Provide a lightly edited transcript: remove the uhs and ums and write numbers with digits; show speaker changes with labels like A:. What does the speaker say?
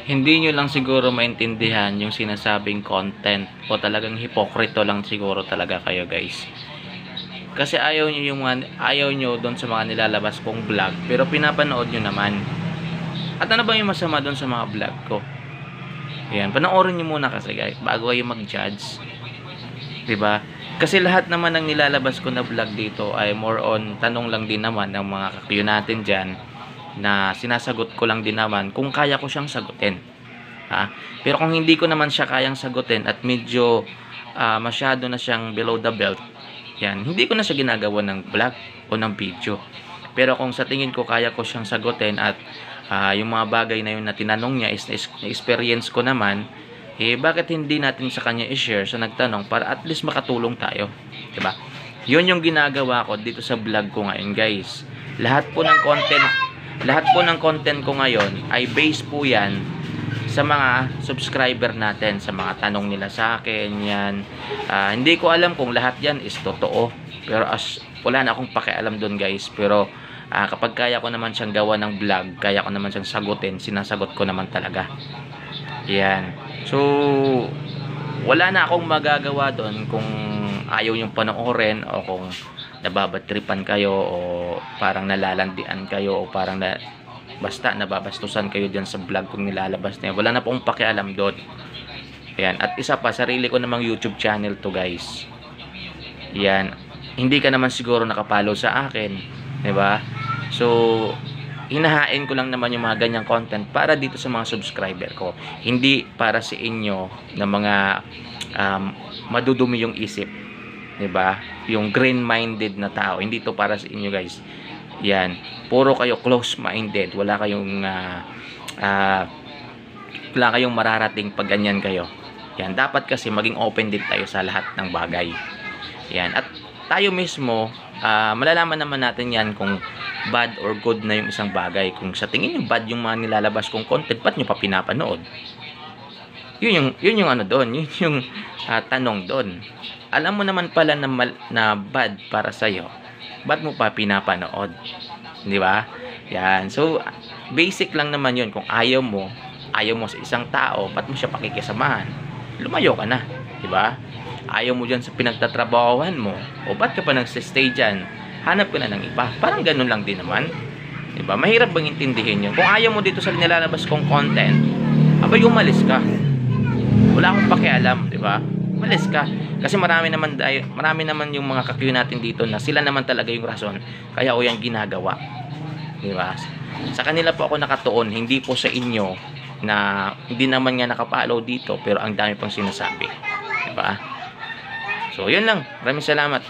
A: Hindi nyo lang siguro maintindihan yung sinasabing content o talagang hipokrito lang siguro talaga kayo guys. Kasi ayaw nyo doon sa mga nilalabas kong vlog pero pinapanood nyo naman. At ano ba yung masama doon sa mga vlog ko? Ayan, panoorin nyo muna kasi guys bago kayo mag-judge. 'Di ba? Kasi lahat naman ng nilalabas ko na vlog dito ay more on tanong lang din naman ng mga kakyo natin diyan na sinasagot ko lang din naman kung kaya ko siyang sagutin. Ha? Pero kung hindi ko naman siya kayang sagutin at medyo masyado na siyang below the belt, yan, hindi ko na siya ginagawa ng vlog o ng video. Pero kung sa tingin ko kaya ko siyang sagutin at yung mga bagay na yun na tinanong niya is na-experience ko naman, bakit hindi natin sa kanya i-share sa nagtanong para at least makatulong tayo, 'di ba? 'Yun yung ginagawa ko dito sa vlog ko ngayon, guys. Lahat po ng content ko ngayon ay based po 'yan sa mga subscriber natin, sa mga tanong nila sa akin, 'yan. Hindi ko alam kung lahat 'yan is totoo, pero wala na akong pakialam doon, guys. Pero kapag kaya ko naman siyang gawa ng vlog, kaya ko naman siyang sagutin, sinasagot ko naman talaga. Yan. So, wala na akong magagawa doon kung ayaw yung panoorin o kung nababatripan kayo o parang nalalandian kayo o parang basta nababastusan kayo dyan sa vlog kong nilalabas na yan. Wala na pong pakialam doon. Ayan. At isa pa, sarili ko namang YouTube channel to, guys. Yan. Hindi ka naman siguro nakapollow sa akin. 'Di ba? So, hinahain ko lang naman yung mga ganyang content para dito sa mga subscriber ko. Hindi para sa inyo na mga madudumi yung isip. 'Di ba? Yung green-minded na tao. Hindi to para sa inyo, guys. Yan. Puro kayo close-minded. Wala kayong mararating pag ganyan kayo. Yan. Dapat kasi maging open din tayo sa lahat ng bagay. Yan. At tayo mismo, malalaman naman natin yan kung bad or good na yung isang bagay. Kung sa tingin nyo bad yung mga nilalabas kong content, ba't nyo pa pinapanood? Yun yung ano doon, yun yung tanong doon. Alam mo naman pala na bad para sa'yo, ba't mo pa pinapanood? Di ba? Yan. So, basic lang naman yun. Kung ayaw mo sa isang tao, ba't mo siya pakikisamahan? Lumayo ka na. Di ba? Ayaw mo dyan sa pinagtatrabahohan mo, o ba't ka pa nagsistay dyan? Hanap ka na ng iba. Parang ganun lang din naman. Diba? Mahirap bang intindihin yun? Kung ayaw mo dito sa nilalabas kong content, abay umalis ka. Wala akong pakialam, diba? Umalis ka. Kasi marami naman yung mga kakyo natin dito na sila naman talaga yung rason kaya o yan ginagawa. Diba? Sa kanila po ako nakatuon, hindi po sa inyo na hindi naman nga nakapollow dito pero ang dami pang sinasabi. Diba? So, yun lang. Maraming salamat.